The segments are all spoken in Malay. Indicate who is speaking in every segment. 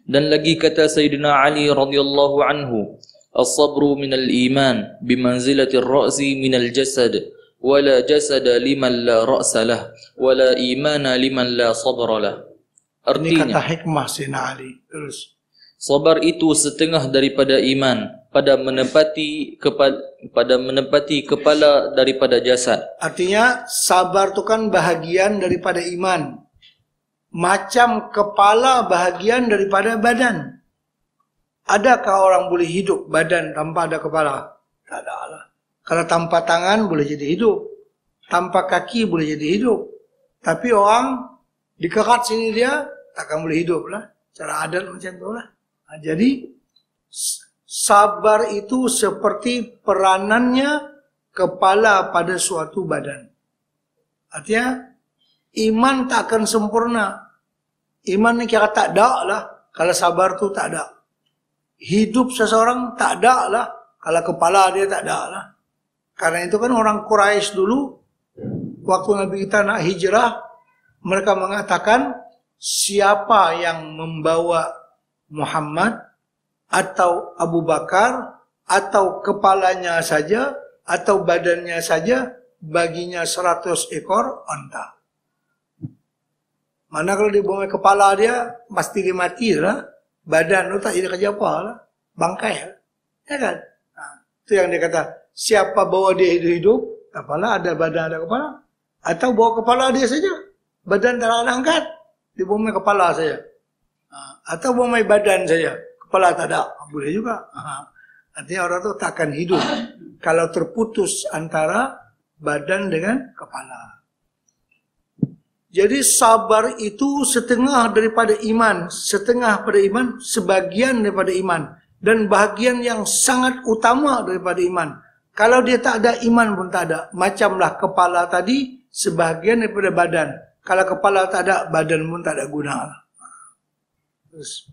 Speaker 1: Dan lagi kata Sayyidina Ali radhiyallahu anhu, as-sabru minal iman bimanzilati ar-ra'si minal jasad, wala jasada liman la ra'sa lah, wala imana liman la sabra lah. Artinya,
Speaker 2: ini kata hikmah Sayyidina Ali. Terus,
Speaker 1: sabar itu setengah daripada iman pada menepati kepala daripada jasad.
Speaker 2: artinya sabar itu kan bahagian daripada iman. Macam kepala bahagian daripada badan. Adakah orang boleh hidup badan tanpa ada kepala? Tak ada lah. Kalau tanpa tangan boleh jadi hidup. Tanpa kaki boleh jadi hidup. Tapi orang dikerat sini dia takkan boleh hidup lah. Cara adat macam tu lah. Jadi sabar itu seperti peranannya kepala pada suatu badan. Artinya iman tak akan sempurna. Iman ni kira tak ada lah kalau sabar tu tak ada. Hidup seseorang tak ada lah kalau kepala dia tak ada lah. Karena itu kan orang Quraisy dulu waktu Nabi kita nak hijrah, mereka mengatakan siapa yang membawa Muhammad atau Abu Bakar atau kepalanya saja atau badannya saja baginya 100 ekor unta. Mana kalau dia bawa kepala dia pasti dia mati lah. Badan tu tak jadi kerja apa lah. Bangkai lah. Ya kan? Itu yang dia kata. Siapa bawa dia hidup-hidup, apalah ada badan ada kepala. Atau bawa kepala dia saja. Badan tak ada angkat. Dia bawa kepala saja. Atau bawa badan saja. Kepala tak ada. Boleh juga. Artinya orang tu takkan hidup kalau terputus antara badan dengan kepala. Jadi sabar itu setengah daripada iman, setengah pada iman, sebagian daripada iman, dan bahagian yang sangat utama daripada iman. Kalau dia tak ada, iman pun tak ada. Macamlah kepala tadi, sebahagian daripada badan. Kalau kepala tak ada, badan pun tak ada guna. Terus.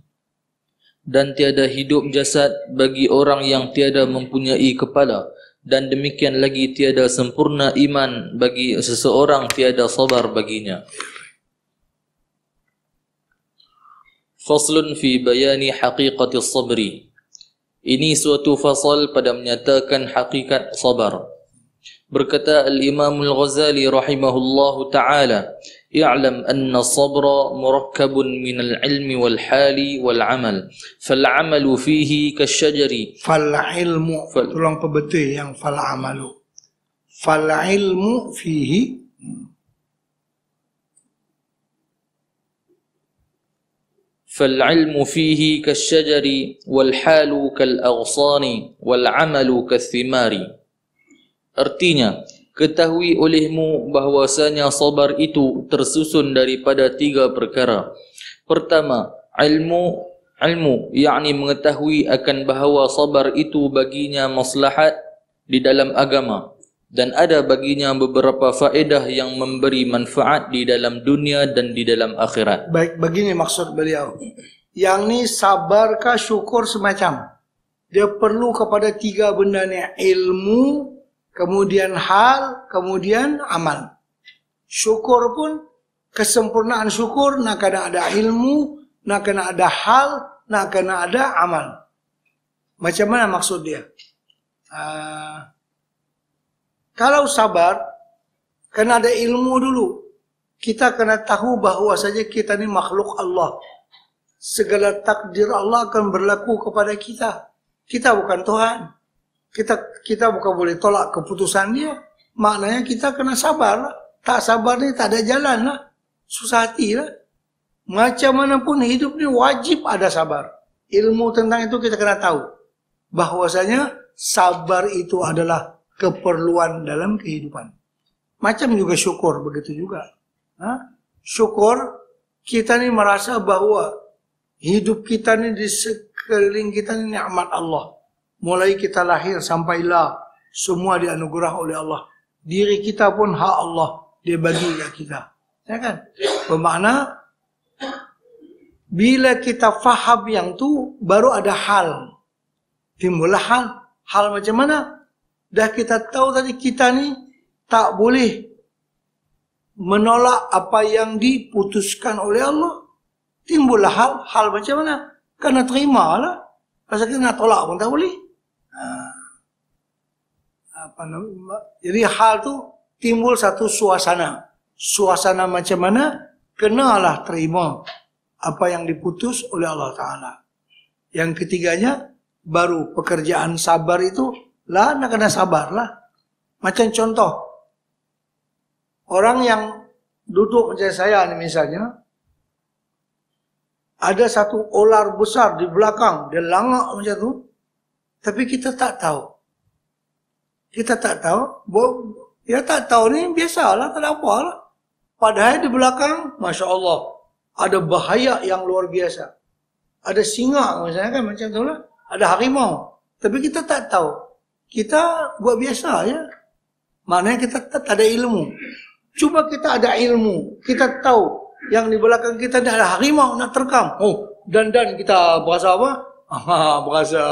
Speaker 1: Dan tiada hidup jasad bagi orang yang tiada mempunyai kepala. Dan demikian lagi tiada sempurna iman bagi seseorang tiada sabar baginya. Faslun fi bayani haqiqati sabri. Ini suatu fasal pada menyatakan hakikat sabar. Berkata Al-Imam Al-Ghazali rahimahullahu ta'ala, i'lam anna sabra murakkabun minal ilmi wal hali wal amal. Fal amalu fihi kasyajari.
Speaker 2: Fal ilmu, tulang pebetul yang fal amalu. Fal ilmu fihi.
Speaker 1: فالعلم فيه كالشجر والحال كالأغصان والعمل كالثمار. Artinya, ketahui olehmu bahwasanya sabar itu tersusun daripada 3 perkara. Pertama, ilmu, yakni mengetahui akan bahawa sabar itu baginya maslahat di dalam agama dan ada baginya beberapa faedah yang memberi manfaat di dalam dunia dan di dalam akhirat.
Speaker 2: Baik, begini maksud beliau. Yang ni sabar kah syukur semacam. Dia perlu kepada 3 benda ni, ilmu, kemudian hal, kemudian amal. Syukur pun, kesempurnaan syukur nak kena ada ilmu, nak kena ada hal, nak kena ada amal. Macam mana maksud dia? Kalau sabar, kena ada ilmu dulu. Kita kena tahu bahawa saja kita ni makhluk Allah. Segala takdir Allah akan berlaku kepada kita. Kita bukan Tuhan. Kita bukan boleh tolak keputusan dia. Maknanya kita kena sabar lah. Tak sabar ni tak ada jalan lah. Susah hati lah. Macam mana pun hidup ni wajib ada sabar. Ilmu tentang itu kita kena tahu. Bahwasanya sabar itu adalah keperluan dalam kehidupan. Macam juga syukur, begitu juga. Syukur, kita ni merasa bahawa hidup kita ni di sekeliling kita ni nikmat Allah. Mulai kita lahir sampailah semua dianugerah oleh Allah. Diri kita pun hak Allah, dia bagi ke kita. Ya kan? Bermakna bila kita faham yang tu baru ada hal. Timbullah hal. Hal macam mana? Dah kita tahu tadi kita ni tak boleh menolak apa yang diputuskan oleh Allah. Timbullah hal macam mana? Kena terima lah. Pasal kita nak tolak pun tak boleh. Jadi hal tu timbul satu suasana. Suasana macam mana? Kenalah terima apa yang diputus oleh Allah Ta'ala. Yang ketiganya, baru pekerjaan sabar itu, lah nak kena sabar lah. Macam contoh, orang yang duduk macam saya ni misalnya, ada satu ular besar di belakang, dia langak macam tu, tapi kita tak tahu. Kita tak tahu, ya tak tahu ni biasalah, tak ada apa lah. Padahal di belakang, Masya Allah, ada bahaya yang luar biasa. Ada singa misalnya kan macam tu lah. Ada harimau. Tapi kita tak tahu. Kita buat biasa ya. Maknanya kita tak ada ilmu. Cuba kita ada ilmu. Kita tahu yang di belakang kita ada harimau nak terkam. Oh, dan kita berasa apa? Berasa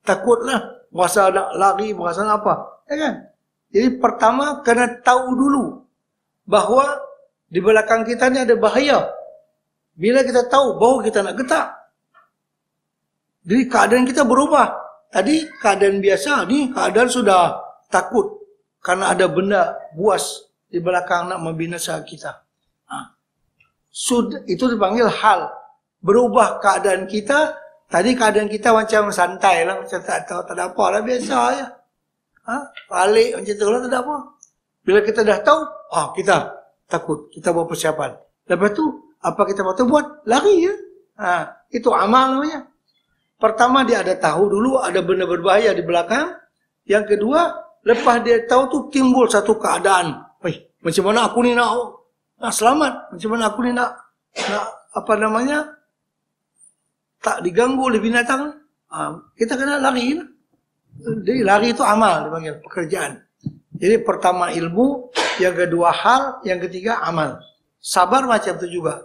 Speaker 2: takut lah. Berasa nak lari, berasa nak apa. Ya kan? Jadi pertama kena tahu dulu bahawa di belakang kita ni ada bahaya. Bila kita tahu, baru kita nak getak. Jadi keadaan kita berubah. Tadi keadaan biasa, ni keadaan sudah takut. Karena ada benda buas di belakang nak membinasakan kita. Itu dipanggil hal. Berubah keadaan kita. Tadi keadaan kita macam santai lah. Macam tak tahu, tak ada apa lah, biasa ya. Balik macam tu lah, tak ada apa. Bila kita dah tahu, kita takut. Kita buat persiapan. Lepas tu, apa kita patut buat? Lari ya. Itu amal namanya. Pertama dia ada tahu dulu ada benda berbahaya di belakang. Yang kedua, lepas dia tahu tu timbul satu keadaan. Macam mana aku ni nak selamat? Macam mana aku ni nak apa namanya? Tak diganggu oleh binatang. Kita kena lari. Jadi lari itu amal dipanggil, pekerjaan. Jadi pertama ilmu, yang kedua hal, yang ketiga amal. Sabar macam itu juga.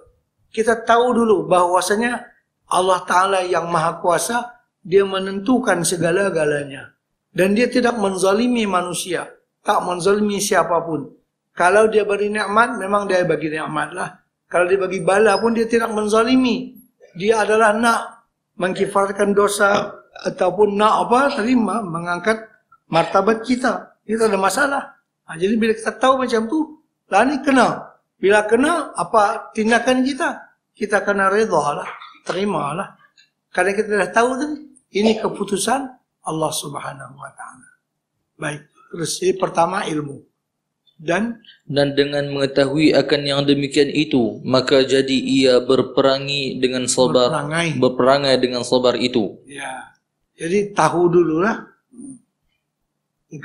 Speaker 2: Kita tahu dulu bahwasanya Allah Ta'ala yang Maha Kuasa, dia menentukan segala-galanya. Dan dia tidak menzalimi manusia. Tak menzalimi siapapun. Kalau dia beri nikmat, memang dia bagi nikmat lah. Kalau dia bagi bala pun dia tidak menzalimi. Dia adalah nak mengkifarkan dosa ataupun nak apa tadi mengangkat martabat kita. Itu ada masalah. Jadi bila kita tahu macam tu, lah ni kena. Bila kena, apa tindakan kita? Kita kena redha lah. Terimalah. Karena kita dah tahu tu, ini keputusan Allah Subhanahu Wa Taala. Baik. Terus ini pertama ilmu. Dan
Speaker 1: dengan mengetahui akan yang demikian itu, maka jadi ia berperangi dengan sabar, berperangai dengan sabar itu.
Speaker 2: Ya. Jadi tahu dululah. Yang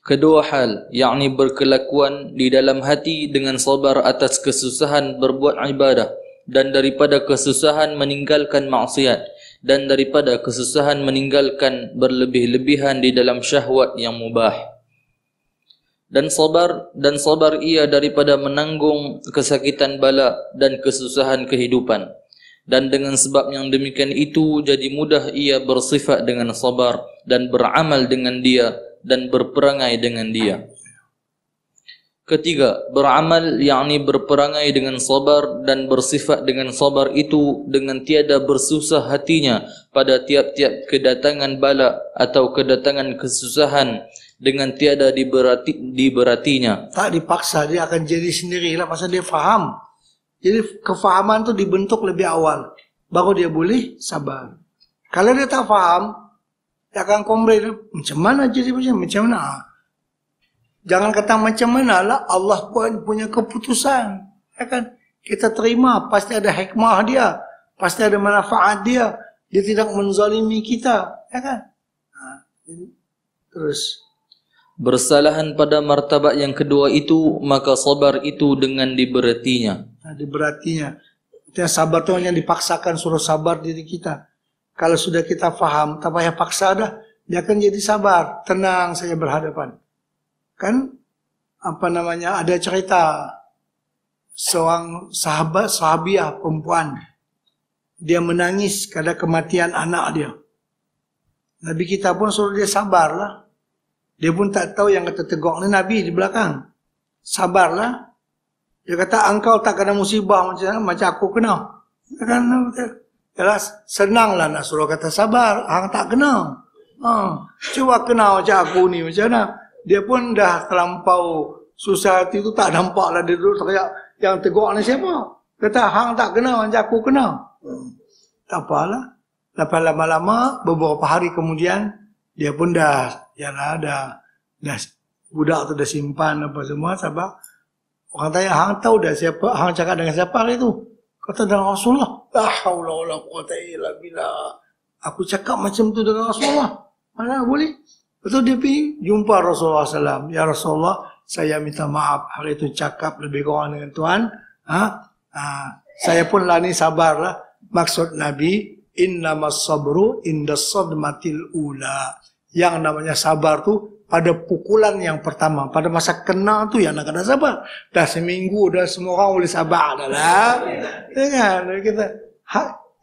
Speaker 2: kedua hal, yakni berkelakuan di dalam hati dengan sabar atas kesusahan berbuat ibadah, dan daripada kesusahan meninggalkan maksiat, dan daripada kesusahan meninggalkan berlebih-lebihan di dalam syahwat yang mubah. Dan sabar ia daripada menanggung kesakitan bala dan kesusahan kehidupan. Dan dengan sebab yang demikian itu, jadi mudah ia bersifat dengan sabar dan beramal dengan dia dan berperangai dengan dia. Ketiga, beramal yakni berperangai dengan sabar dan bersifat dengan sabar itu dengan tiada bersusah hatinya pada tiap-tiap kedatangan bala atau kedatangan kesusahan, dengan tiada diberatinya. Tak dipaksa, dia akan jadi sendirilah pasal dia faham. Jadi kefahaman tu dibentuk lebih awal, baru dia boleh sabar. Kalau dia tak faham, dia akan komplain, macam mana jadi macam mana? Jangan kata macam mana lah, Allah pun punya keputusan. Ya kan? Kita terima, pasti ada hikmah dia, pasti ada manfaat dia. Dia tidak menzalimi kita. Ya kan? Terus.
Speaker 1: Bersalahan pada martabat yang kedua itu, maka sabar itu dengan diberatinya.
Speaker 2: Diberatinya. Itu yang sabar itu hanya dipaksakan, suruh sabar diri kita. Kalau sudah kita faham, tak payah paksa dah, dia akan jadi sabar. Tenang saja berhadapan. Kan apa namanya, ada cerita seorang sahabiah perempuan, dia menangis karena kematian anak dia. Nabi kita pun suruh dia sabarlah. Dia pun tak tahu yang kata tegak ni Nabi di belakang. Sabarlah. Dia kata engkau tak kena musibah macam aku kena. Yalah, senanglah nak suruh kata sabar, hang tak kenal. Cuba kenal macam aku ni, macam mana? Dia pun dah terlampau susah hati tu, tak nampak lah dia duduk teriak, yang tegur ni siapa? Kata, hang tak kenal macam aku kenal. Tak apalah. Lepas lama-lama, beberapa hari kemudian, dia pun dah budak tu dah simpan apa semua, sabar. Orang tanya, hang tahu dah siapa, hang cakap dengan siapa hari tu? Kata dengan Rasulullah. La haula wala quwata illa billah. Aku cakap macam tu dengan Rasulullah. Mana boleh? Betul dia pergi jumpa Rasulullah SAW. Ya Rasulullah, saya minta maaf. Hari itu cakap lebih kurang dengan Tuhan. Saya pun lah ni sabarlah. Maksud Nabi, innamas sabru indas sadmatil ula. Yang namanya sabar tu pada pukulan yang pertama. Pada masa kena tu yang nak kena sabar. Dah seminggu, dah semua orang boleh sabar dah lah. Kan? Kita,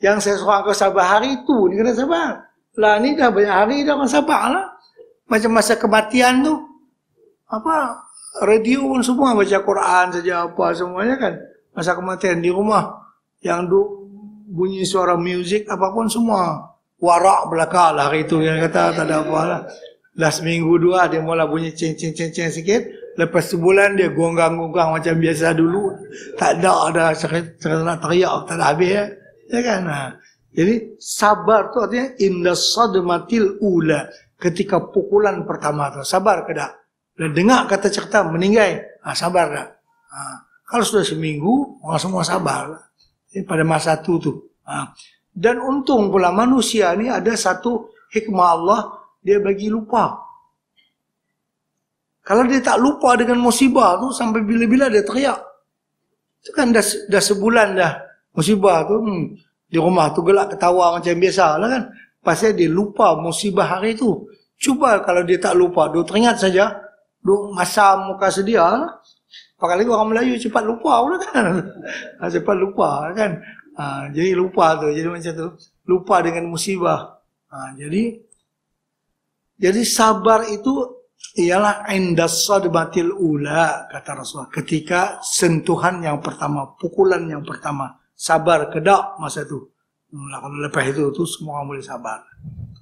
Speaker 2: yang saya suruh kau sabar hari itu, ni kena sabar. Lah ni dah banyak hari dah orang sabar lah. Macam masa kematian tu, apa, radio pun semua baca Quran saja apa semuanya kan. Masa kematian di rumah, yang bunyi suara muzik apapun semua. Warak belakang lah hari itu, yang kata tak ada apa lah. Dah seminggu dua dia mula bunyi ceng-ceng sikit. Lepas sebulan dia gonggang-gonggang macam biasa dulu. Tak ada cerita nak teriak, tak ada habis ya. Ya kan? Jadi sabar tu artinya inda sadmatil ula. Ketika pukulan pertama tu. Sabar ke tak? Dan dengar kata cerita meninggal. Sabar tak? Kalau sudah seminggu, orang semua sabar. Jadi pada masa tu. Dan untung pula manusia ni ada satu hikmah Allah. Dia bagi lupa. Kalau dia tak lupa dengan musibah tu, sampai bila-bila dia teriak. Itu kan dah sebulan dah musibah tu. Di rumah tu gelak ketawa macam biasa lah kan. Pasal dia lupa musibah hari tu. Cuba kalau dia tak lupa, dia teringat saja. Dia masam muka sedia lah. Pakai lagi orang Melayu cepat lupa pula kan. Cepat lupa kan. Jadi lupa tu. Jadi macam tu. Lupa dengan musibah. Jadi sabar itu ialah indas sadmatil ula, kata Rasulullah. Ketika sentuhan yang pertama, pukulan yang pertama. Sabar kedak masa itu. Kalau lepas itu semua orang boleh sabar.